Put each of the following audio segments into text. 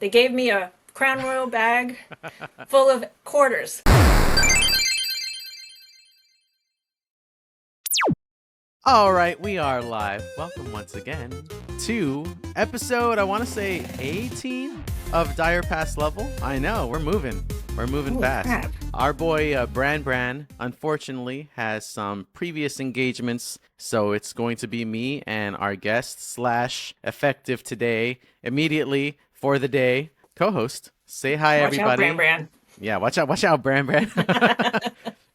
They gave me a Crown Royal bag full of quarters. All right, we are live. Welcome once again to episode, I want to say 18 of Dire Pass Level. I know, we're moving. We're moving Holy fast. crap. Our boy Bran, unfortunately, has some previous engagements, so it's going to be me and our guest slash effective today, immediately for the day, co-host. Say hi, Watch out, Bran everybody. Bran. Yeah, watch out, Bran.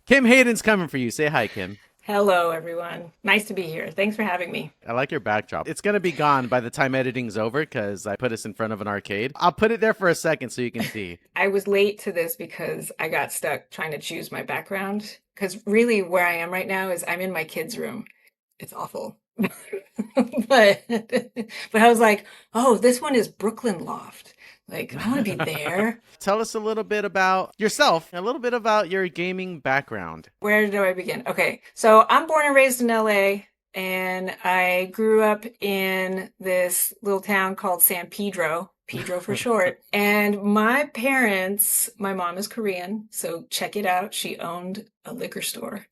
Kim Hayden's coming for you. Say hi, Kim. Hello, everyone. Nice to be here. Thanks for having me. I like your backdrop. It's going to be gone by the time editing's over because I put us in front of an arcade. I'll put it there for a second so you can see. I was late to this because I got stuck trying to choose my background. Because really, where I am right now is I'm in my kids' room. It's awful. but I was like, oh, this one is Brooklyn Loft. Like, I want to be there. Tell us a little bit about yourself, a little bit about your gaming background. Where do I begin? Okay, so I'm born and raised in LA, and I grew up in this little town called San Pedro, Pedro for short. And my parents, my mom is Korean, so check it out. She owned a liquor store.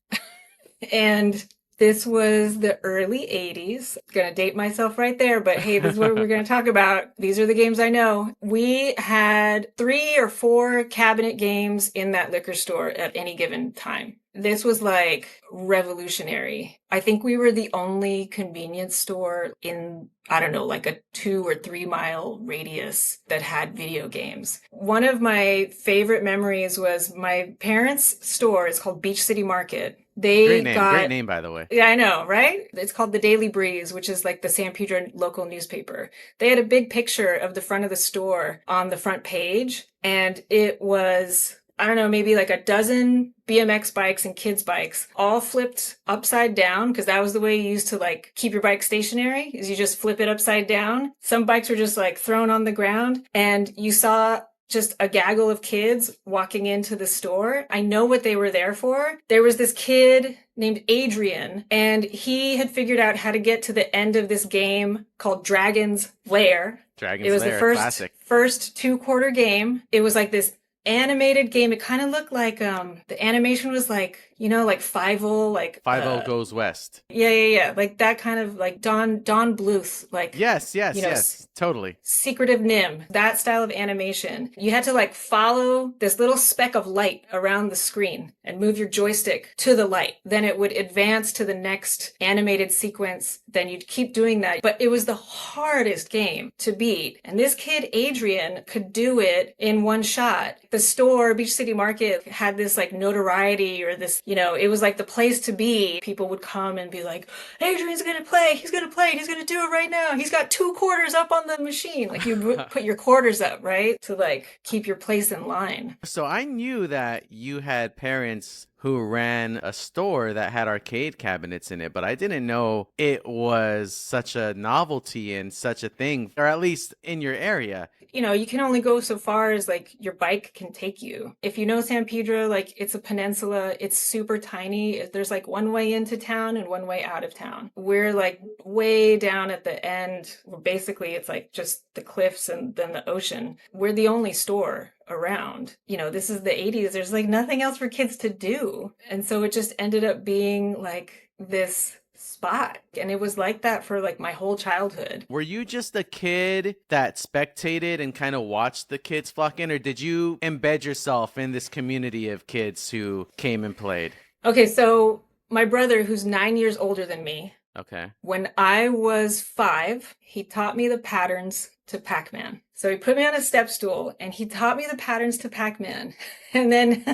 And this was the early 80s. Gonna date myself right there, but hey, this is what we're gonna talk about. These are the games I know. We had 3 or 4 cabinet games in that liquor store at any given time. This was like revolutionary. I think we were the only convenience store in, I don't know, like a 2 or 3 mile radius that had video games. One of my favorite memories was my parents' store. It's called Beach City Market. They Great got, name, by the way. yeah, I know, right? It's called the Daily Breeze, which is like the San Pedro local newspaper. They had a big picture of the front of the store on the front page, and it was, I don't know, maybe like a dozen BMX bikes and kids bikes all flipped upside down because that was the way you used to like keep your bike stationary is you just flip it upside down. Some bikes were just like thrown on the ground and you saw just a gaggle of kids walking into the store. I know what they were there for. There was this kid named Adrian, and he had figured out how to get to the end of this game called Dragon's Lair. It Dragon's was the Lair, first classic. first 2-quarter game. It was like this animated game. It kind of looked like the animation was like, you know, like Fievel, like 5-0 goes west. yeah. Like that kind of like Don Bluth, like Yes, you yes, know, yes, totally. Secretive Nim, that style of animation. You had to like follow this little speck of light around the screen and move your joystick to the light. Then it would advance to the next animated sequence. Then you'd keep doing that. But it was the hardest game to beat. And this kid, Adrian, could do it in one shot. The store, Beach City Market, had this like notoriety or this, you know, it was like the place to be. People would come and be like, Adrian's gonna play, he's gonna play, he's gonna do it right now. He's got 2 quarters up on the machine. Like you put your quarters up, right? To like keep your place in line. So I knew that you had parents who ran a store that had arcade cabinets in it, but I didn't know it was such a novelty and such a thing, or at least in your area. You know, you can only go so far as like your bike can take you. If you know San Pedro, like it's a peninsula, it's super tiny. There's like one way into town and one way out of town. We're like way down at the end. Basically, it's like just the cliffs and then the ocean. We're the only store around. You know, this is the 80s. There's like nothing else for kids to do. And so it just ended up being like this spot. And it was like that for like my whole childhood. Were you just a kid that spectated and kind of watched the kids flock in, or did you embed yourself in this community of kids who came and played? Okay, so my brother, who's 9 years older than me, Okay. when I was 5, he taught me the patterns to Pac-Man. So he put me on a step stool and he taught me the patterns to Pac-Man. And then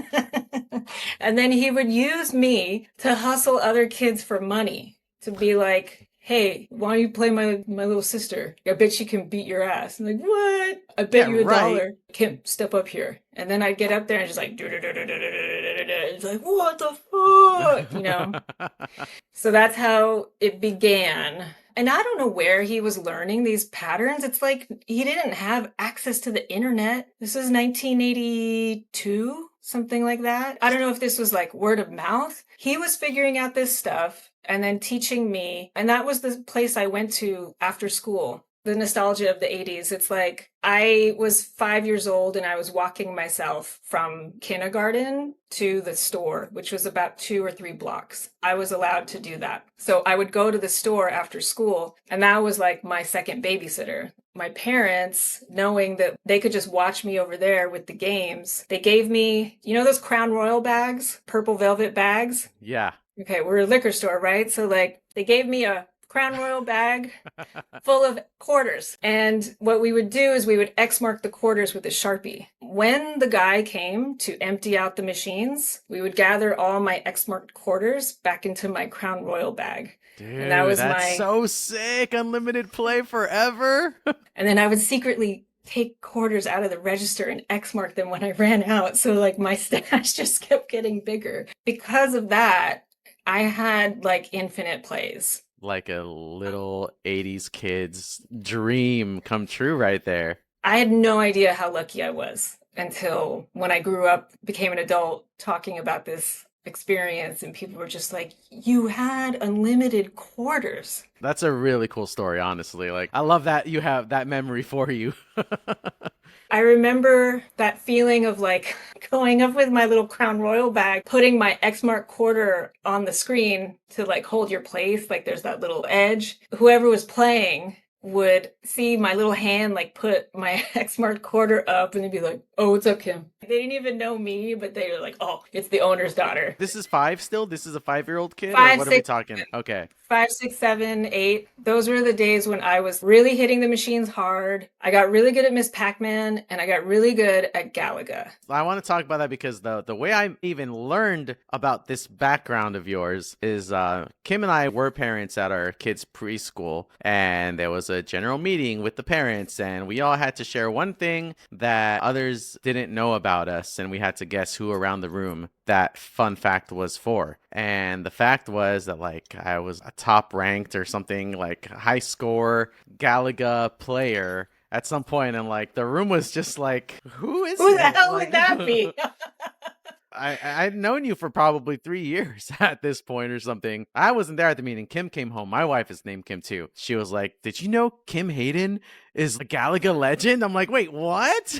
and then he would use me to hustle other kids for money to be like, hey, why don't you play my little sister? I bet she can beat your ass. I'm like, what? I bet Yeah, you a right. dollar. Kim, step up here. And then I'd get up there and just like, it's like, what the fuck? You know? So that's how it began. And I don't know where he was learning these patterns. It's like he didn't have access to the internet. This was 1982, something like that. I don't know if this was like word of mouth. He was figuring out this stuff and then teaching me. And that was the place I went to after school. the nostalgia of the 80s. It's like I was 5 years old and I was walking myself from kindergarten to the store, which was about 2 or 3 blocks. I was allowed to do that. So I would go to the store after school, and that was like my second babysitter. My parents, knowing that they could just watch me over there with the games, they gave me, you know, those Crown Royal bags, purple velvet bags? Yeah. Okay, we're a liquor store, right? So like they gave me a Crown Royal bag full of quarters. And what we would do is we would X mark the quarters with a Sharpie. When the guy came to empty out the machines, we would gather all my X marked quarters back into my Crown Royal bag. And that Dude, was that's my, so sick. Unlimited play forever. and then I would secretly take quarters out of the register and X mark them when I ran out. So like my stash just kept getting bigger. Because of that, I had like infinite plays. Like a little 80s kid's dream come true right there. I had no idea how lucky I was until when I grew up, became an adult, talking about this experience, and people were just like, "You had unlimited quarters." That's a really cool story, honestly. Like, I love that you have that memory for you. I remember that feeling of like going up with my little Crown Royal bag, putting my X mark quarter on the screen to like hold your place. Like there's that little edge. Whoever was playing would see my little hand like put my X mark quarter up, and they'd be like, "Oh, what's up, Kim?" They didn't even know me, but they were like, "Oh, it's the owner's daughter." This is five still? This is a 5-year-old kid, or Five, what are we six, talking? Okay. 5, 6, 7, 8. Those were the days when I was really hitting the machines hard. I got really good at Miss Pac-Man, and I got really good at Galaga. I want to talk about that because the way I even learned about this background of yours is Kim and I were parents at our kids' preschool, and there was a general meeting with the parents, and we all had to share one thing that others didn't know about us, and we had to guess who around the room that fun fact was for. And the fact was that like I was a top ranked or something, like high score Galaga player at some point, and like the room was just like, who is Who the it? hell would Like, that be? I'd known you for probably 3 years at this point or something. I wasn't there at the meeting. Kim came home. My wife is named Kim too. She was like, "Did you know Kim Hayden is a Galaga legend?" I'm like, "Wait, what?"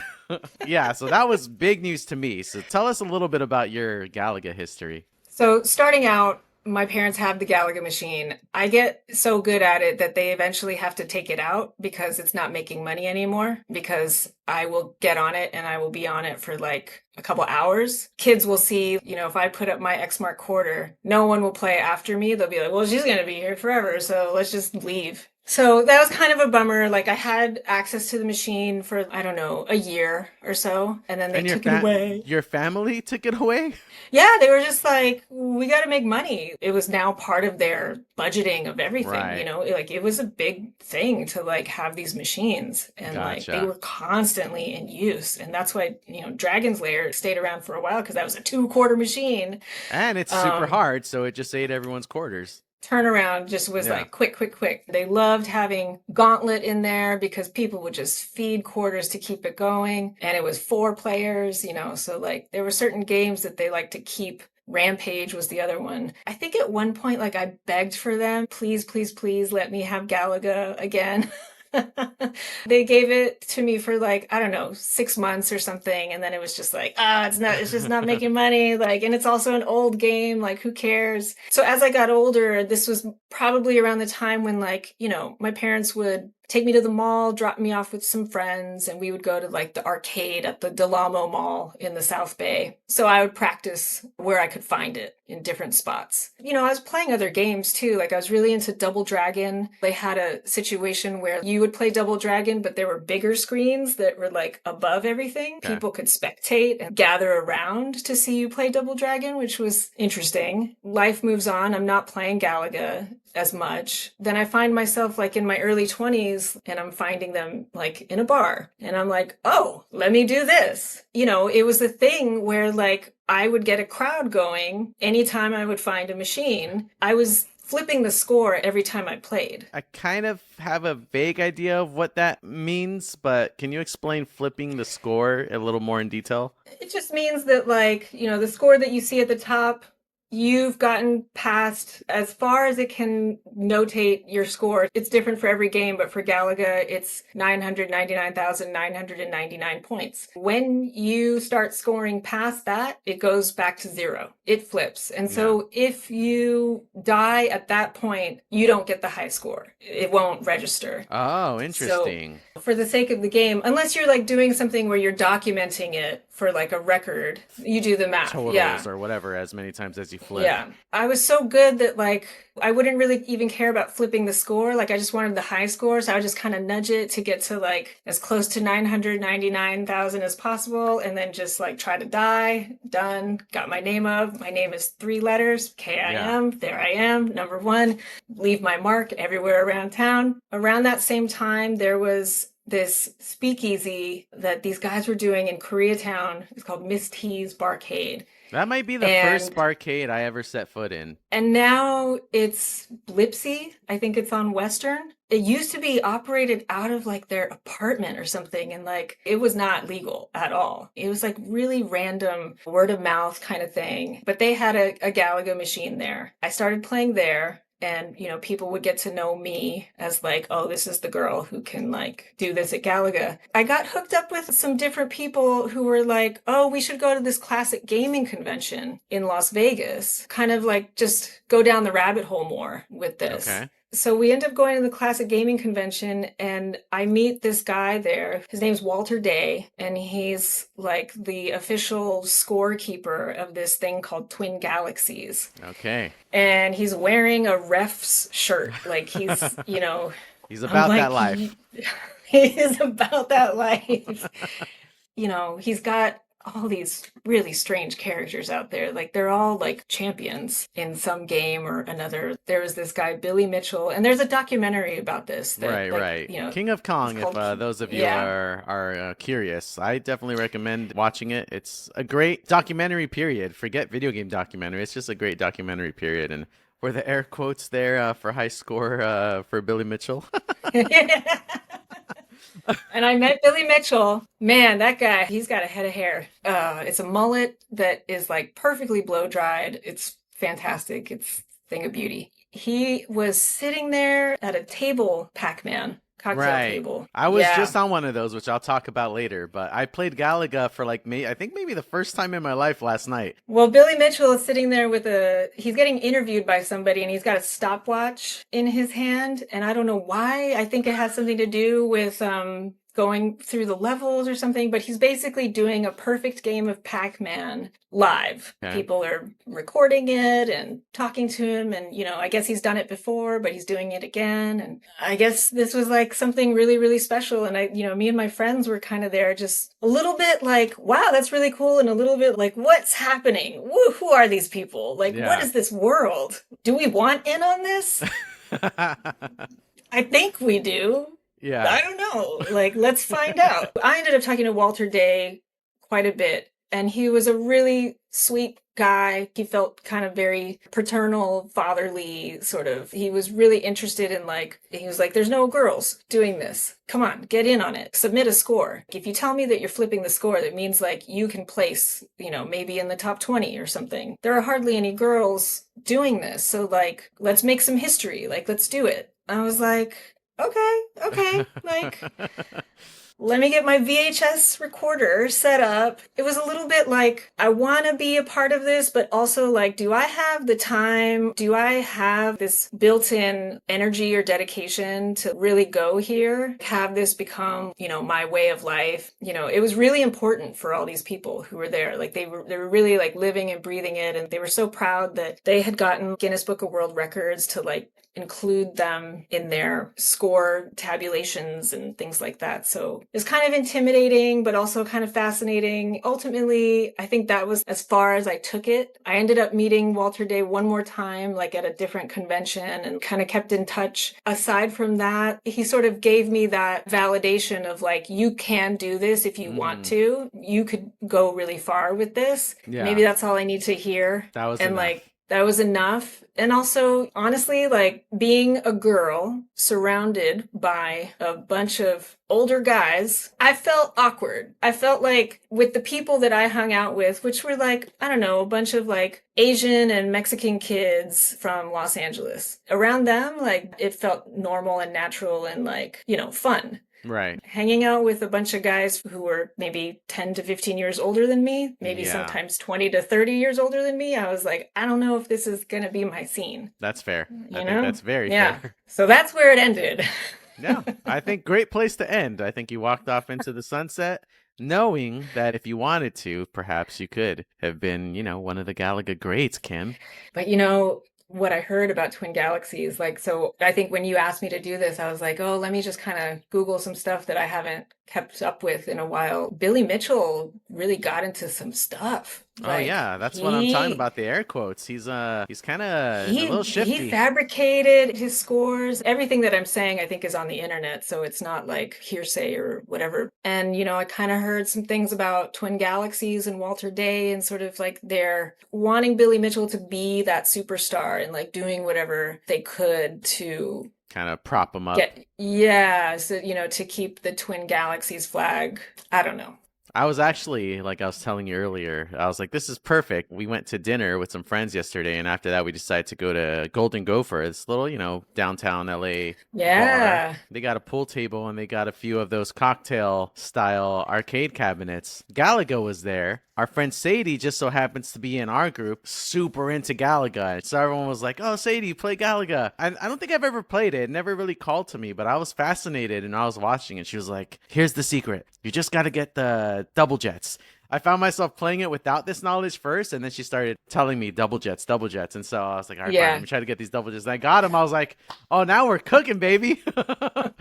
Yeah, so that was big news to me. So tell us a little bit about your Galaga history. So starting out, my parents have the Galaga machine. I get so good at it that they eventually have to take it out because it's not making money anymore. Because I will get on it and I will be on it for like a couple hours. Kids will see, you know, if I put up my X mark quarter, no one will play after me. They'll be like, "Well, she's going to be here forever, so let's just leave." So that was kind of a bummer. Like I had access to the machine for, I don't know, a year or so, and then they And took it away. your family took it away? Yeah, they were just like, "We got to make money." It was now part of their budgeting of everything, you Right. know? Like it was a big thing to like have these machines, and like they Gotcha. were constantly in use. And that's why, you know, Dragon's Lair stayed around for a while because that was a 2 quarter machine. And it's super Um, hard, so it just ate everyone's quarters. Turnaround just was Yeah. like quick, quick, quick. They loved having Gauntlet in there because people would just feed quarters to keep it going. And it was 4 players, you know, so like there were certain games that they like to keep. Rampage was the other one. I think at one point, like I begged for them, "Please, please, please let me have Galaga again." They gave it to me for like, I don't know, 6 months or something. And then it was just like, it's just not making money. Like, and it's also an old game. Like, who cares? So as I got older, this was probably around the time when, like, you know, my parents would take me to the mall, drop me off with some friends, and we would go to like the arcade at the Del Amo Mall in the South Bay. So I would practice where I could find it in different spots. You know, I was playing other games too. Like I was really into Double Dragon. They had a situation where you would play Double Dragon, but there were bigger screens that were like above everything. Okay. People could spectate and gather around to see you play Double Dragon, which was interesting. Life moves on. I'm not playing Galaga as much. Then I find myself like in my early 20s and I'm finding them like in a bar. And I'm like, "Oh, let me do this." You know, it was a thing where like I would get a crowd going anytime I would find a machine. I was flipping the score every time I played. I kind of have a vague idea of what that means, but can you explain flipping the score a little more in detail? It just means that, like, you know, the score that you see at the top, you've gotten past as far as it can notate your score. It's different for every game, but for Galaga, it's 999,999 points. When you start scoring past that, it goes back to zero. It flips. And Yeah. so if you die at that point, you don't get the high score. It won't register. Oh, So interesting. for the sake of the game, unless you're like doing something where you're documenting it for like a record, you do the math. Totals Yeah. or whatever, as many times as you flip. Yeah. I was so good that like I wouldn't really even care about flipping the score. Like I just wanted the high score, so I would just kind of nudge it to get to like as close to 999,000 as possible and then just like try to die. Done. Got my name up. My name is 3 letters. Yeah. KIM. There I am. Number 1. Leave my mark everywhere around town. Around that same time there was this speakeasy that these guys were doing in Koreatown. It's called Miss T's Barcade. That might be the first And barcade I ever set foot in. now it's Blipsy. I think it's on Western. It used to be operated out of like their apartment or something, and like it was not legal at all. It was like really random word of mouth kind of thing. But they had a Galaga machine there. I started playing there. And, people would get to know me as like, oh, this is the girl who can like do this at Galaga. I got hooked up with some different people who were like, oh, we should go to this classic gaming convention in Las Vegas. Kind of like just go down the rabbit hole more with this. Okay. So we end up going to the classic gaming convention and I meet this guy there. His name's Walter Day and he's like the official scorekeeper of this thing called Twin Galaxies. Okay. And he's wearing a ref's shirt. Like he's, He's I'm about that like, life. he is about that life. He's got all these really strange characters out there. Like they're all like champions in some game or another. There was this guy, Billy Mitchell, and there's a documentary about this that Right, like, right. King of it's Kong, if called, those of you yeah. are curious, I definitely recommend watching it. It's a great documentary period. Forget video game documentary. It's just a great documentary period. And for the air quotes there for high score for Billy Mitchell. And I met Billy Mitchell. Man, that guy, he's got a head of hair. It's a mullet that is like perfectly blow dried. It's fantastic. It's a thing of beauty. He was sitting there at a table, Pac-Man, cocktail Right. table. I was Yeah. just on one of those, which I'll talk about later. But I played Galaga for like I think maybe the first time in my life last night. Well, Billy Mitchell is sitting there with he's getting interviewed by somebody and he's got a stopwatch in his hand. And I don't know why. I think it has something to do with going through the levels or something, but he's basically doing a perfect game of Pac-Man live. Okay. People are recording it and talking to him. And, I guess he's done it before, but he's doing it again. And I guess this was like something really, really special. And me and my friends were kind of there just a little bit like, wow, that's really cool. And a little bit like, what's happening? Who are these people? Like, what Yeah. is this world? Do we want in on this? I think we do. Yeah. I don't know. Like, let's find out. I ended up talking to Walter Day quite a bit, and he was a really sweet guy. He felt kind of very paternal, fatherly, sort of. He was really interested in, like, he was like, there's no girls doing this. Come on, get in on it. Submit a score. If you tell me that you're flipping the score, that means, like, you can place, maybe in the top 20 or something. There are hardly any girls doing this. So, like, let's make some history. Like, let's do it. I was like, okay, like, let me get my VHS recorder set up. It was a little bit like, I want to be a part of this, but also like, do I have the time? Do I have this built-in energy or dedication to really go here? Have this become, my way of life? It was really important for all these people who were there. Like they were really like living and breathing it. And they were so proud that they had gotten Guinness Book of World Records to like include them in their score tabulations and things like that. So it's kind of intimidating, but also kind of fascinating. Ultimately, I think that was as far as I took it. I ended up meeting Walter Day one more time, like at a different convention, and kind of kept in touch. Aside from that, he sort of gave me that validation of like, you can do this if you want Mm, to. You could go really far with this. yeah. Maybe that's all I need to hear. That was And like, enough. That was enough. And also, honestly, like being a girl surrounded by a bunch of older guys, I felt awkward. I felt like with the people that I hung out with, which were like, I don't know, a bunch of like Asian and Mexican kids from Los Angeles, around them, like it felt normal and natural and like, fun. Right. Hanging out with a bunch of guys who were maybe 10 to 15 years older than me, maybe Yeah, sometimes 20 to 30 years older than me, I was like, I don't know if this is going to be my scene, that's fair. I you think know? that's very Yeah. fair. So that's where it ended. Yeah, I think great place to end. I think you walked off into the sunset knowing that if you wanted to, perhaps you could have been, one of the Galaga greats, Kim. But what I heard about Twin Galaxies, like, so I think when you asked me to do this, I was like, oh, let me just kind of Google some stuff that I haven't kept up with in a while. Billy Mitchell really got into some stuff. Oh Like yeah, that's what I'm talking he about, the air quotes. He's kind of a little he shifty. fabricated his scores. Everything that I'm saying, I think, is on the internet, so it's not like hearsay or whatever. And I kind of heard some things about Twin Galaxies and Walter Day, and sort of like they're wanting Billy Mitchell to be that superstar and like doing whatever they could to Kind of prop him up. get, yeah, so to keep the Twin Galaxies flag. I don't know. I was actually, like I was telling you earlier, I was like, this is perfect. We went to dinner with some friends yesterday, and after that, we decided to go to Golden Gopher, this little, downtown LA bar. Yeah. They got a pool table and they got a few of those cocktail style arcade cabinets. Galaga was there. Our friend Sadie just so happens to be in our group, super into Galaga. So everyone was like, oh, Sadie, play Galaga. I don't think I've ever played it. It never really called to me, but I was fascinated and I was watching it. She was like, here's the secret. You just got to get the double jets. I found myself playing it without this knowledge first, and then she started telling me double jets, double jets. And so I was like, all right, fine, let Yeah. me try to get these double jets. And I got them. I was like, oh, now we're cooking, baby.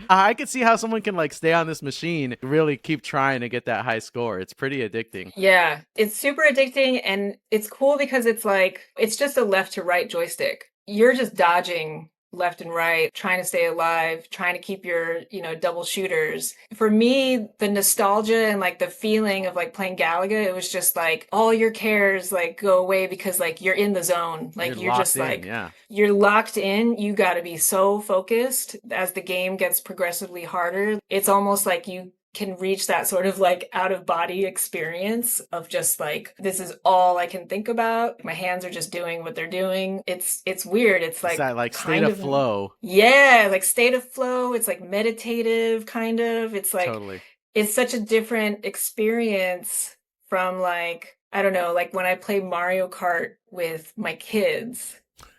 I could see how someone can like stay on this machine, really keep trying to get that high score. It's pretty addicting. Yeah, it's super addicting and it's cool because it's like, it's just a left to right joystick. You're just dodging left and right, trying to stay alive, trying to keep your, double shooters. For me, the nostalgia and like the feeling of like playing Galaga, it was just like all your cares like go away because like you're in the zone. You're Like you're locked just in, like, yeah. you're locked in. You got to be so focused as the game gets progressively harder. It's almost like you can reach that sort of like out of body experience of just like this is all I can think about. My hands are just doing what they're doing. It's weird. It's It's like that like state kind of of, flow. yeah, like state of flow. It's like meditative kind of. It's like Totally. it's such a different experience from like I don't know, like when I play Mario Kart with my kids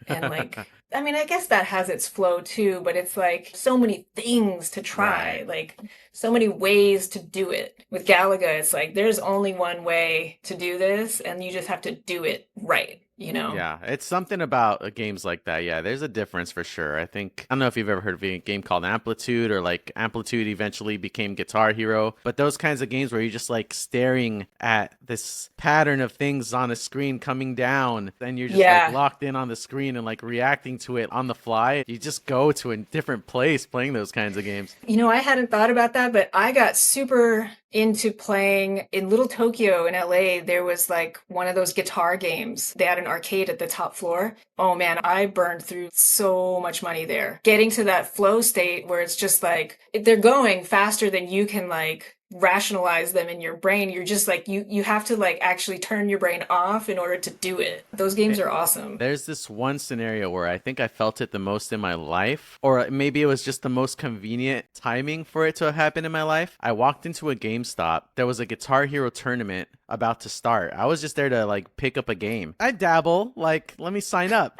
and like I mean, I guess that has its flow too, but it's like so many things to Right. try, like so many ways to do it. With Galaga, it's like there's only one way to do this, and you just have to do it right? Yeah, it's something about games like that. Yeah, there's a difference for sure. I don't know if you've ever heard of a game called Amplitude, or like Amplitude eventually became Guitar Hero, but those kinds of games where you're just like staring at this pattern of things on a screen coming down, and you're just like Yeah. locked in on the screen and like reacting to it on the fly. You just go to a different place playing those kinds of games. I hadn't thought about that, but I got super into playing in Little Tokyo in LA. There was like one of those guitar games. They had an arcade at the top floor. Oh man, I burned through so much money there. Getting to that flow state where it's just like they're going faster than you can like rationalize them in your brain. You're just like you have to like actually turn your brain off in order to do it. Those games are awesome. There's this one scenario where I think I felt it the most in my life, or maybe it was just the most convenient timing for it to have happened in my life. I walked into a GameStop. There was a Guitar Hero tournament about to start. I was just there to like pick up a game. I dabble, like, let me sign up.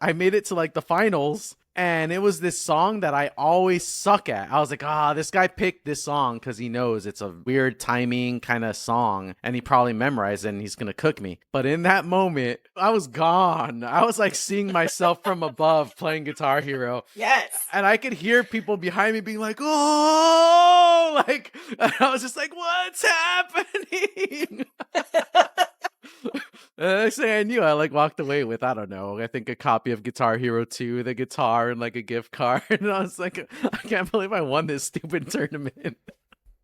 I made it to like the finals. And it was this song that I always suck at. I was like, this guy picked this song because he knows it's a weird timing kind of song and he probably memorized it and he's going to cook me. But in that moment, I was gone. I was like seeing myself from above playing Guitar Hero. Yes. And I could hear people behind me being like, oh, like, and I was just like, what's happening? Next thing I knew, I like walked away with, I don't know, I think a copy of Guitar Hero 2, the guitar, and like a gift card. And I was like, I can't believe I won this stupid tournament.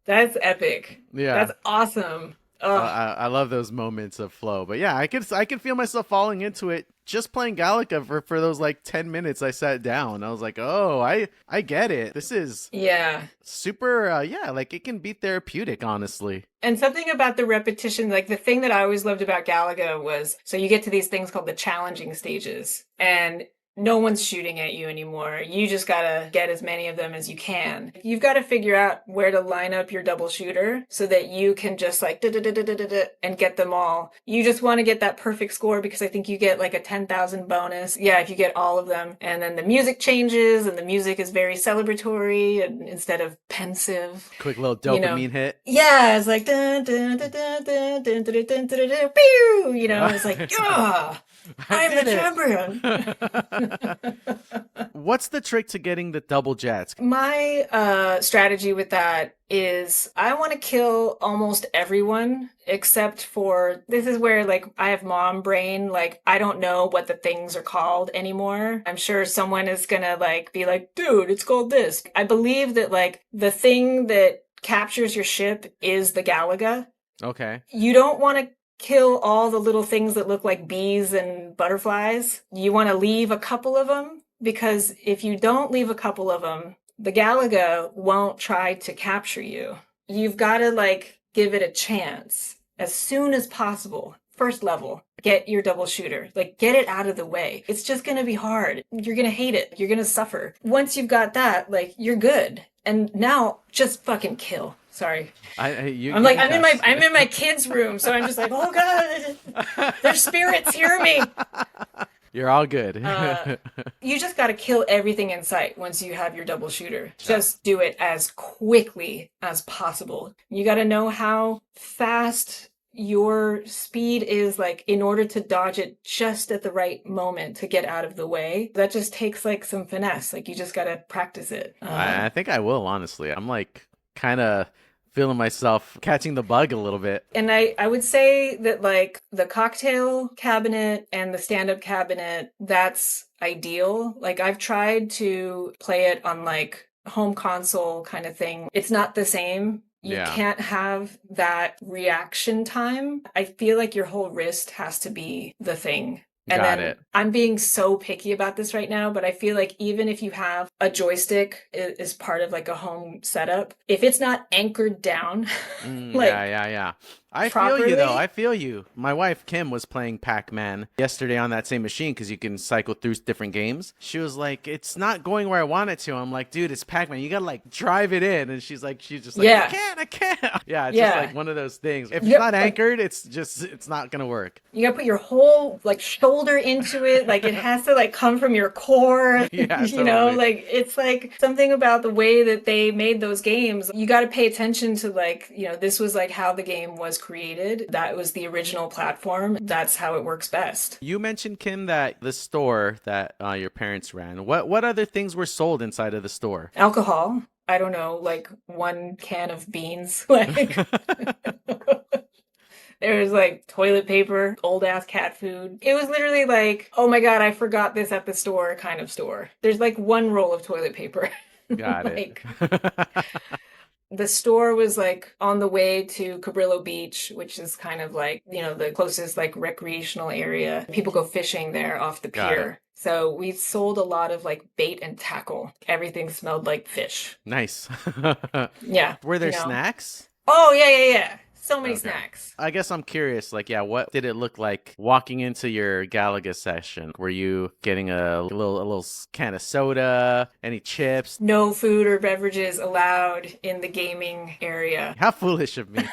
That's epic. Yeah. That's awesome. Oh, I love those moments of flow. But yeah, I can feel myself falling into it just playing Galaga for those like 10 minutes I sat down. I was like, "Oh, I get it. This is yeah. super yeah, like it can be therapeutic, honestly." And something about the repetition, like the thing that I always loved about Galaga was so you get to these things called the challenging stages, and no one's shooting at you anymore. You just gotta get as many of them as you can. You've got to figure out where to line up your double shooter so that you can just like and get them all. You just want to get that perfect score because I think you get like a 10,000 bonus. Yeah, if you get all of them. And then the music changes and the music is very celebratory and instead of pensive, Quick little you know. dopamine hit. Yeah, it's like dun dun dun dun dun dun dun dun dun dun dun, pew, it's like, yeah, I I'm the did it. champion. What's the trick to getting the double jets? My strategy with that is I want to kill almost everyone except for this is where like I have mom brain, like I don't know what the things are called anymore. I'm sure someone is gonna like be like, dude, it's called this. I believe that like the thing that captures your ship is the Galaga. Okay. You don't want to kill all the little things that look like bees and butterflies. You want to leave a couple of them because if you don't leave a couple of them, the Galaga won't try to capture you. You've got to like give it a chance as soon as possible. First level, get your double shooter. Like, get it out of the way. It's just gonna be hard. You're gonna hate it. You're gonna suffer. Once you've got that, like, you're good. And now, just fucking kill. Sorry. You I'm you like, can cuss. I'm in my kids' room, so I'm just like, oh god, their spirits hear me. You're all good. Uh, you just got to kill everything in sight once you have your double shooter. Yeah. Just do it as quickly as possible. You got to know how fast your speed is, like, in order to dodge it just at the right moment to get out of the way. That just takes like some finesse. Like, you just got to practice it. I think I will, honestly. I'm like kind of feeling myself catching the bug a little bit. And I would say that like the cocktail cabinet and the stand-up cabinet, that's ideal. Like I've tried to play it on like home console kind of thing. It's not the same. You Yeah, can't have that reaction time. I feel like your whole wrist has to be the thing. And got then it. I'm being so picky about this right now, but I feel like even if you have a joystick is part of like a home setup, if it's not anchored down, Yeah, like yeah, yeah. I feel you though. I properly. feel you. My wife Kim was playing Pac-Man yesterday on that same machine because you can cycle through different games. She was like, "It's not going where I want it to." I'm like, "Dude, it's Pac-Man. You gotta like drive it in." And she's just like, Yeah. I can't." Yeah, it's just like Yeah. one of those things. If it's not Yep. Like anchored, it's not gonna work. you gotta put your whole like shoulder into it. Like it has to like come from your core. Yeah, totally. Like it's like something about the way that they made those games. You gotta pay attention to like, this was like how the game was created. That was the original platform. That's how it works best. You mentioned Kim that the store that your parents ran. What other things were sold inside of the store? Alcohol. I don't know, like one can of beans. Like there was like toilet paper, old ass cat food. It was literally like, oh my God, I forgot this at the store kind of store. There's like one roll of toilet paper. Got it. Like the store was like on the way to Cabrillo Beach, which is kind of like, the closest like recreational area. People go fishing there off the Got it. pier. So we sold a lot of like bait and tackle. Everything smelled like fish. Nice. Yeah, Were there snacks? Oh, yeah, yeah, yeah. So many Okay. snacks. I guess I'm curious, like, yeah, what did it look like walking into your Galaga session? Were you getting a little can of soda, any chips? No food or beverages allowed in the gaming area. How foolish of me.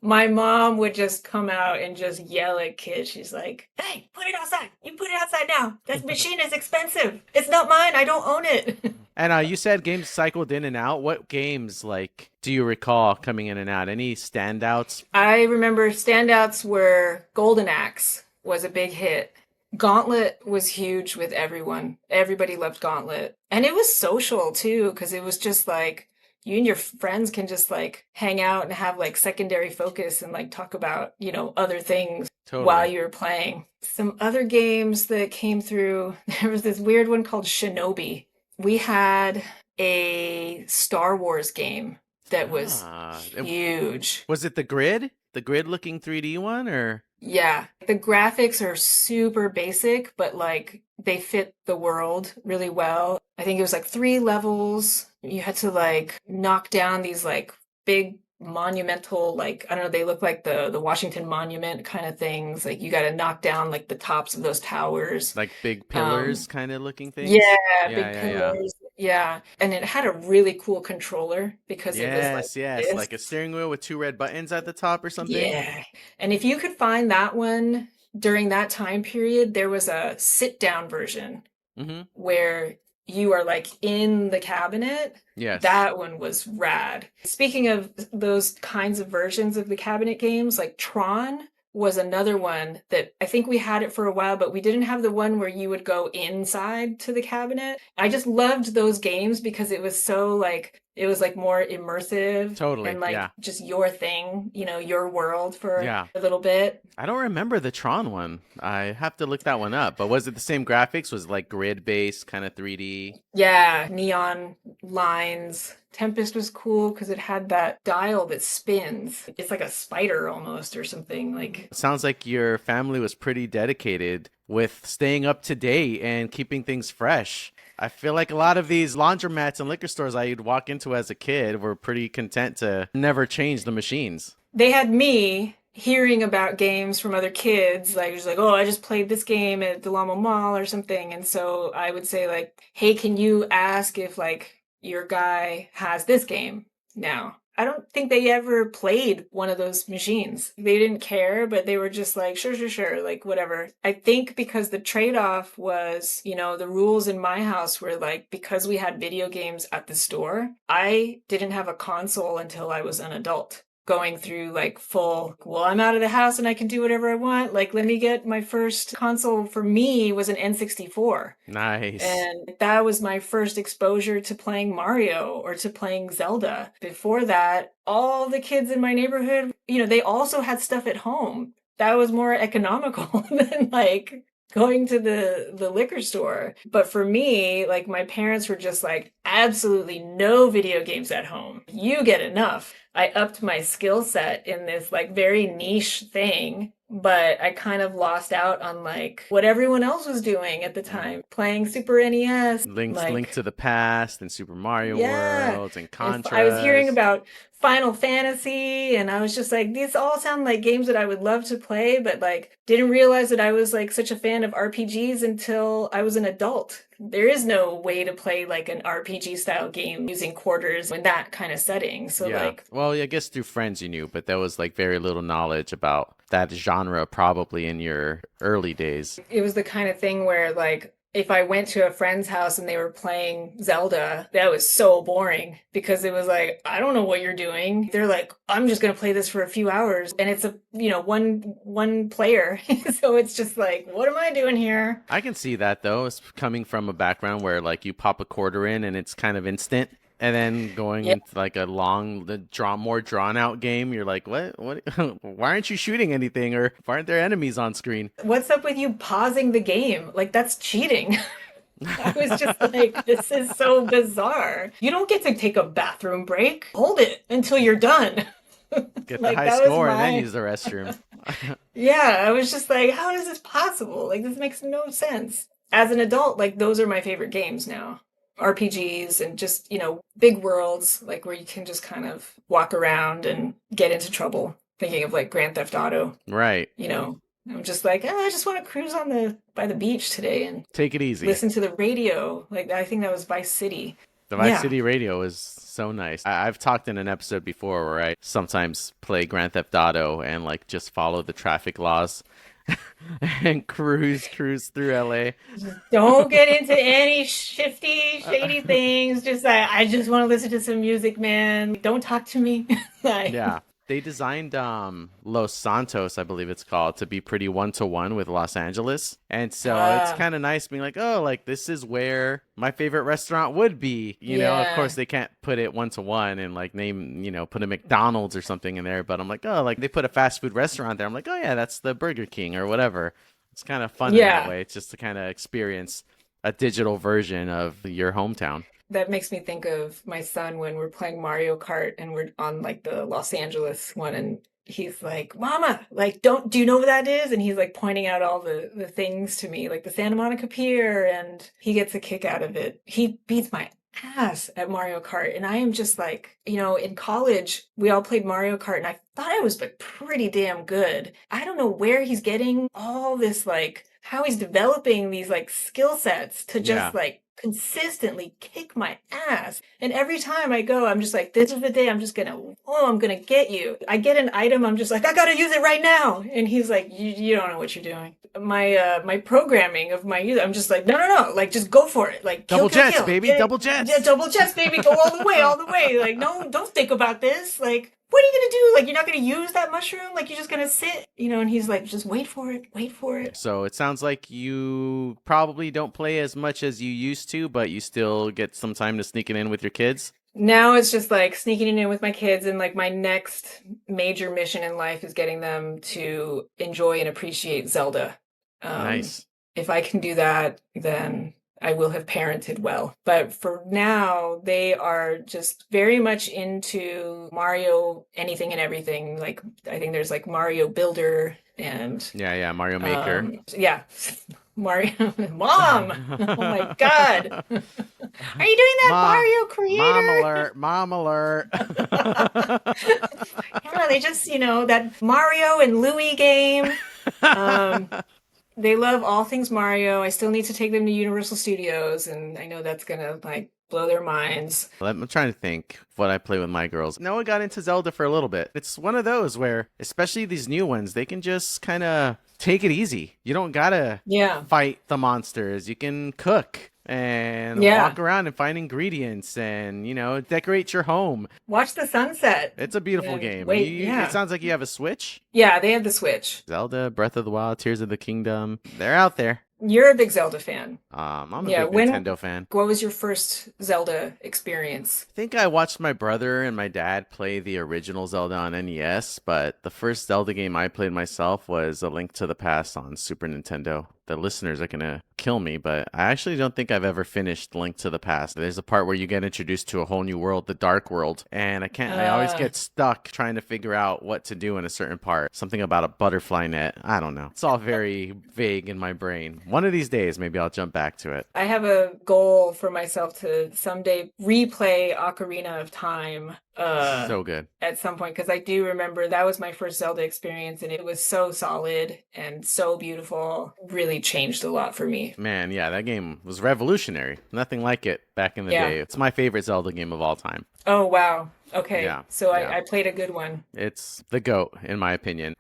My mom would just come out and just yell at kids. She's like, hey, put it outside. You put it outside now. That machine is expensive. It's not mine. I don't own it. And you said games cycled in and out. What games, like, do you recall coming in and out? Any standouts? I remember standouts were Golden Axe was a big hit. Gauntlet was huge with everyone. Everybody loved Gauntlet. And it was social too, because it was just like you and your friends can just like hang out and have like secondary focus and like talk about, other things while Totally. you're playing. Some other games that came through, there was this weird one called Shinobi. We had a Star Wars game. that was Ah, huge. was it the grid? The grid looking 3D one or? Yeah, the graphics are super basic, but like they fit the world really well. I think it was like three levels. You had to like knock down these like big monumental, like I don't know, they look like the Washington Monument kind of things. Like you got to knock down like the tops of those towers. Like big pillars Um, kind of looking things? yeah, Yeah, big yeah, yeah. pillars. Yeah, and it had a really cool controller because it was like Yes, yes. this. Like a steering wheel with two red buttons at the top or something. Yeah. And if you could find that one during that time period, there was a sit down version Mm-hmm. where you are like in the cabinet. Yes. That one was rad. Speaking of those kinds of versions of the cabinet games, like Tron was another one that I think we had it for a while, but we didn't have the one where you would go inside to the cabinet. I just loved those games because it was so like, it was like more immersive and Totally. like Yeah. just your thing, your world for Yeah. a little bit. I don't remember the Tron one. I have to look that one up. But was it the same graphics? Was it like grid based, kind of 3D? Yeah, neon lines. Tempest was cool because it had that dial that spins. It's like a spider almost or something. Like, It sounds like your family was pretty dedicated with staying up to date and keeping things fresh. I feel like a lot of these laundromats and liquor stores I'd walk into as a kid were pretty content to never change the machines. they had me hearing about games from other kids. Like, just like, oh, I just played this game at Del Amo Mall or something. And so I would say, like, hey, can you ask if, like, your guy has this game now? I don't think they ever played one of those machines. They didn't care, but they were just like, sure, sure, sure, like whatever. I think because the trade-off was, the rules in my house were like, because we had video games at the store, I didn't have a console until I was an adult. Going through like full, well, I'm out of the house and I can do whatever I want. Like, let me get my first console for me was an N64. Nice. And that was my first exposure to playing Mario or to playing Zelda. Before that, all the kids in my neighborhood, they also had stuff at home. That was more economical than like going to the liquor store. But for me, like my parents were just like, absolutely no video games at home. You get enough. I upped my skill set in this like very niche thing, but I kind of lost out on like what everyone else was doing at the Mm. time, playing Super NES, Links Link like to the Past and Super Mario yeah. Worlds and And I was hearing Contras. about Final Fantasy, and I was just like, these all sound like games that I would love to play, but like didn't realize that I was like such a fan of RPGs until I was an adult. There is no way to play like an RPG style game using quarters in that kind of setting. So Yeah. like Well, I guess through friends you knew, but there was like very little knowledge about that genre probably in your early days. it was the kind of thing where like if I went to a friend's house and they were playing Zelda, that was so boring because it was like, I don't know what you're doing. They're like, I'm just going to play this for a few hours and it's one player. So it's just like, what am I doing here? I can see that though. It's coming from a background where like you pop a quarter in and it's kind of instant. And then going Yeah. into like a more drawn out game, you're like, what? What? Why aren't you shooting anything, or why aren't there enemies on screen? What's up with you pausing the game? Like that's cheating. I was just like, this is so bizarre. You don't get to take a bathroom break. Hold it until you're done. Get the Like high that was score and then my use the restroom. yeah, I was just like, how is this possible? Like, this makes no sense. As an adult, like, those are my favorite games now. RPGs and just, big worlds, like, where you can just kind of walk around and get into trouble. Thinking of like Grand Theft Auto, Right. you know. I'm just like, I just want to cruise by the beach today and Take it easy. listen to the radio. Like, I think that was Vice City. The Vice Yeah. City radio is so nice. I've talked in an episode before where I sometimes play Grand Theft Auto and like just follow the traffic laws and cruise through LA. Don't get into any shifty, shady things. Just I just want to listen to some music, man. Don't talk to me. Like, Yeah. They designed Los Santos, I believe it's called, to be pretty one to one with Los Angeles. And so it's uh, kind of nice being like, oh, like this is where my favorite restaurant would be. Of course yeah, they can't put it one to one and like put a McDonald's or something in there, but I'm like, oh, like they put a fast food restaurant there. I'm like, oh yeah, that's the Burger King or whatever. It's kind of fun in that yeah. way. It's just to kind of experience a digital version of your hometown. That makes me think of my son when we're playing Mario Kart and we're on like the Los Angeles one and he's like, "Mama, like do you know what that is?" And he's like pointing out all the things to me, like the Santa Monica Pier, and he gets a kick out of it. He beats my ass at Mario Kart and I am just like, in college we all played Mario Kart and I thought I was like pretty damn good. I don't know where he's getting all this, like how he's developing these like skill sets to just Yeah. like consistently kick my ass. And every time I go, I'm just like, this is the day I'm gonna get you. I get an item, I'm just like, I gotta use it right now. And he's like, you don't know what you're doing. My programming of my user, I'm just like, no, like just go for it. Like Double jets, kill. baby. Get Double it. Yeah, jets. double chest, baby, go all the way. Like, no, don't think about this. Like, what are you gonna do? Like, you're not gonna use that mushroom? Like, you're just gonna sit, And he's like, just wait for it, wait for it. So it sounds like you probably don't play as much as you used to, but you still get some time to sneak it in with your kids. Now it's just like sneaking it in with my kids, and like my next major mission in life is getting them to enjoy and appreciate Zelda. Um, Nice. if I can do that, then I will have parented well. But for now, they are just very much into Mario, anything and everything. Like I think there's like Mario Builder and Yeah, yeah. Mario Maker. yeah, Mario. Mom, oh my God. Are you doing that, Mario Mom Creator? alert. Mom alert. Yeah, they just, that Mario and Louie game. Um, they love all things Mario. I still need to take them to Universal Studios, and I know that's gonna like blow their minds. I'm trying to think of what I play with my girls. Noah got into Zelda for a little bit. It's one of those where, especially these new ones, they can just kind of take it easy. You don't gotta Yeah, fight the monsters. You can cook and yeah. walk around and find ingredients and, decorate your home. Watch the sunset. It's a beautiful And game. wait, It yeah. sounds like you have a Switch. Yeah, they have the Switch. Zelda, Breath of the Wild, Tears of the Kingdom. They're out there. You're a big Zelda fan. I'm a Yeah, big Nintendo fan. what was your first Zelda experience? I think I watched my brother and my dad play the original Zelda on NES, but the first Zelda game I played myself was A Link to the Past on Super Nintendo. The listeners are going to kill me, but I actually don't think I've ever finished Link to the Past. There's a part where you get introduced to a whole new world, the Dark World, and I always Uh, get stuck trying to figure out what to do in a certain part. Something about a butterfly net. I don't know. It's all very vague in my brain. One of these days, maybe I'll jump back to it. I have a goal for myself to someday replay Ocarina of Time So good. at some point because I do remember that was my first Zelda experience and it was so solid and so beautiful. Really changed a lot for me. Man, yeah, that game was revolutionary. Nothing like it back in the Yeah. day. It's my favorite Zelda game of all time. Oh, wow. Okay. Yeah, So yeah. I played a good one. It's the GOAT, in my opinion.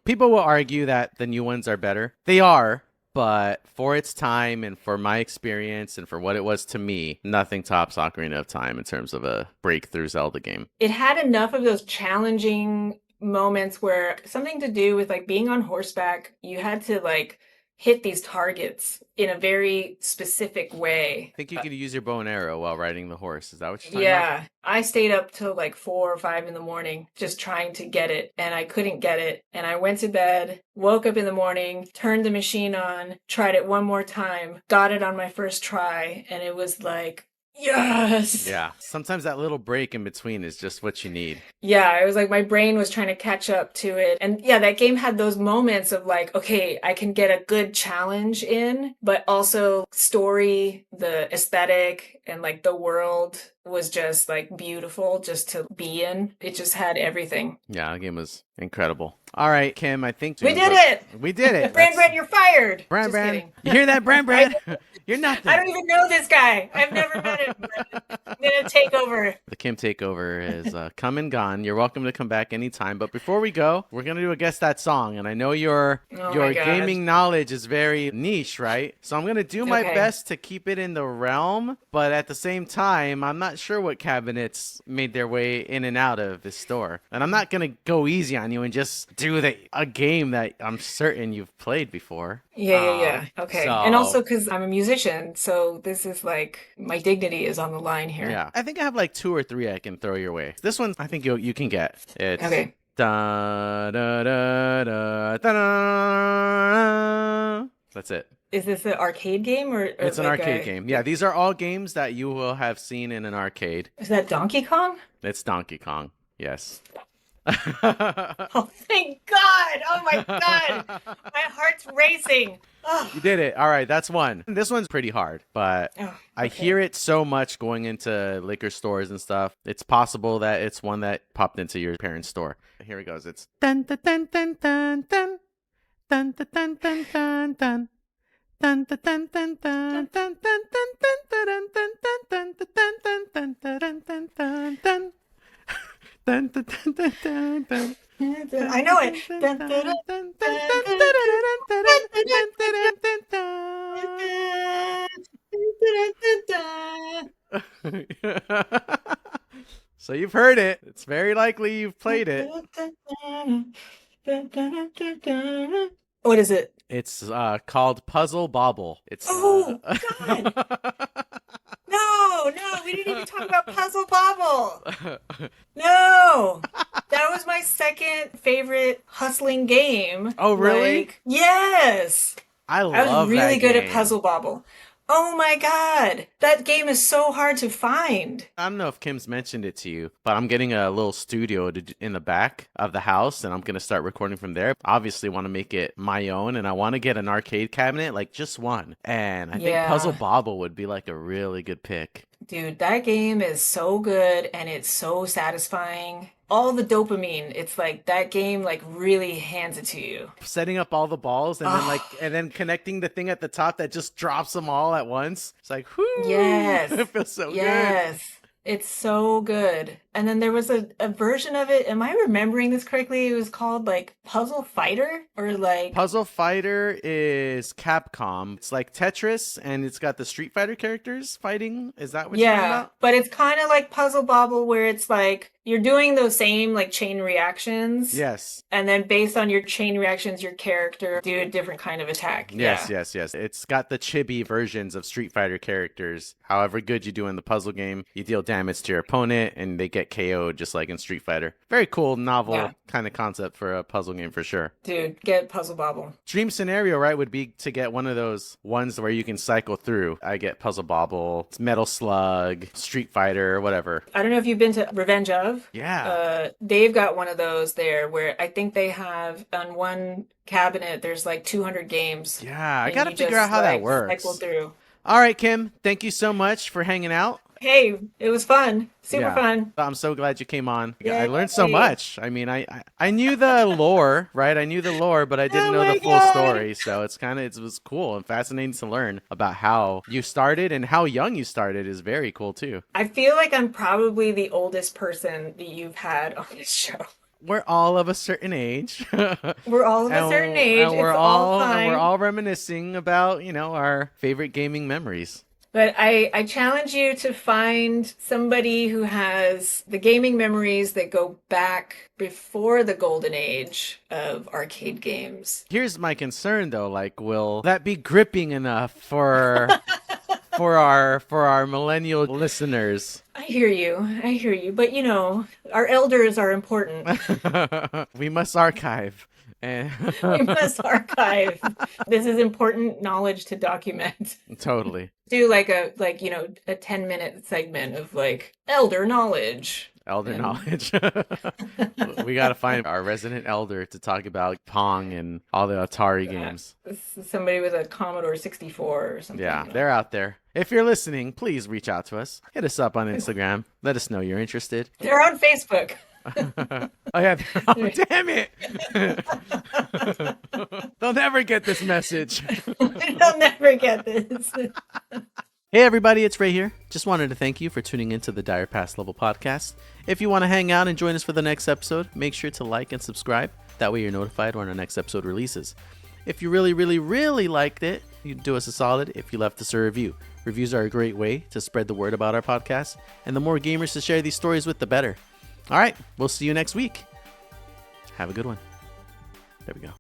People will argue that the new ones are better. They are, but for its time and for my experience and for what it was to me, nothing tops Ocarina of Time in terms of a breakthrough Zelda game. It had enough of those challenging moments where something to do with like being on horseback, you had to like hit these targets in a very specific way. I think you could use your bow and arrow while riding the horse. Is that what you're talking about? Yeah, I stayed up till like 4 or 5 in the morning just trying to get it, and I couldn't get it. And I went to bed, woke up in the morning, turned the machine on, tried it one more time, got it on my first try, and it was like, yes! Yeah. Sometimes that little break in between is just what you need. Yeah, it was like my brain was trying to catch up to it. And yeah, that game had those moments of like, okay, I can get a good challenge in, but also story, the aesthetic, and like the world was just like beautiful just to be in. It just had everything. Yeah, the game was incredible. All right, Kim, I think We did it! We did it. Brand, you're fired! Bran, Just Bran. kidding. You hear that, Bran, Bran? You're nothing. I don't even know this guy. I've never met him. But I'm gonna take over. The Kim takeover is come and gone. You're welcome to come back anytime. But before we go, we're gonna do a guess that song, and I know your Oh my God. gaming knowledge is very niche, right? So I'm gonna do my Okay. best to keep it in the realm, but at the same time, I'm not sure what cabinets made their way in and out of this store, and I'm not gonna go easy on you and just do a game that I'm certain you've played before. Yeah. Okay. So- And also because I'm a musician, so this is like my dignity is on the line here. Yeah, I think I have like 2 or 3 I can throw your way. This one I think you can get. It's Okay. da da da da da da. That's it. Is this an arcade game or It's an like arcade game. Yeah, these are all games that you will have seen in an arcade. is that Donkey Kong? It's Donkey Kong. Yes. Oh, thank God. Oh my God. My heart's racing. Oh, You did it. All right, that's one. This one's pretty hard, but oh I okay. hear it so much going into liquor stores and stuff. It's possible that it's one that popped into your parents' store. Here it goes. It's dun dun dun dun dun dun dun dun dun dun dun dun. Dun dun dun dun dun dun dun dun dun dun dun dun dun dun dun dun dun dun dun. Dun dun dun dun dun dun. I know it. Dun, dun, dun, dun, dun, dun, So you've heard it. It's very likely you've played it. What is it? It's called Puzzle Bobble. It's Oh, God. No, no, we didn't even talk about Puzzle Bobble. No. That was my second favorite hustling game. Oh, really? Like, yes. I I was love that really good at game. Puzzle Bobble. Oh my God. That game is so hard to find. I don't know if Kim's mentioned it to you, but I'm getting a little studio in the back of the house, and I'm gonna start recording from there. Obviously, want to make it my own, and I want to get an arcade cabinet, like just one. And I think Puzzle Yeah. Bobble would be like a really good pick. Dude, that game is so good and it's so satisfying. All the dopamine, it's like that game like really hands it to you. Setting up all the balls and then Oh, and then connecting the thing at the top that just drops them all at once. It's like, whoo, yes. it feels so good. Yes. It's so good. And then there was a version of it. Am I remembering this correctly? It was called like Puzzle Fighter or like, Puzzle Fighter is Capcom. It's like Tetris, and it's got the Street Fighter characters fighting. Is that what you're talking yeah, about? but it's kind of like Puzzle Bobble where it's like you're doing those same like chain reactions. Yes. And then based on your chain reactions, your character do a different kind of attack. Yes, Yeah. yes, yes. It's got the chibi versions of Street Fighter characters. However good you do in the puzzle game, you deal damage to your opponent and they get KO'd just like in Street Fighter. Very cool, Yeah. novel kind of concept for a puzzle game for sure. Dude, get Puzzle Bobble. Dream scenario, right, would be to get one of those ones where you can cycle through. I get Puzzle Bobble, Metal Slug, Street Fighter, whatever. I don't know if you've been to Revenge of. Yeah. They've got one of those there where I think they have on one cabinet, there's like 200 games Yeah, I and gotta you figure out just how that like cycle works. through. All right, Kim, thank you so much for hanging out. Hey, it was fun. Super Yeah. fun. I'm so glad you came on. I learned so Yay. much. I mean, I knew the lore, right? I knew the lore, but I didn't Oh know the my full God. story. So it was cool and fascinating to learn about how you started and how young you started is very cool too. I feel like I'm probably the oldest person that you've had on this show. We're all of a certain age. We're all of a certain age. It's all And we're fine. all reminiscing about, our favorite gaming memories. But I challenge you to find somebody who has the gaming memories that go back before the golden age of arcade games. Here's my concern though, like will that be gripping enough for our millennial listeners? I hear you. I hear you. But our elders are important. We must archive. And We must archive. This is important knowledge to document. totally. Do a 10-minute segment of like elder knowledge. Elder And knowledge. We got to find our resident elder to talk about Pong and all the Atari games. somebody with a Commodore 64 or Yeah, something. they're out there. If you're listening, please reach out to us. Hit us up on Instagram. Let us know you're interested. They're on Facebook. Oh yeah. Oh, damn it. They'll never get this message. They'll never get this. Hey everybody, it's Ray here. Just wanted to thank you for tuning into the Dire Pass Level podcast. If you want to hang out and join us for the next episode, make sure to like and subscribe. That way you're notified when our next episode releases. If you really, really, really liked it, you'd do us a solid if you left us a review. Reviews are a great way to spread the word about our podcast, and the more gamers to share these stories with, the better. All right, we'll see you next week. Have a good one. There we go.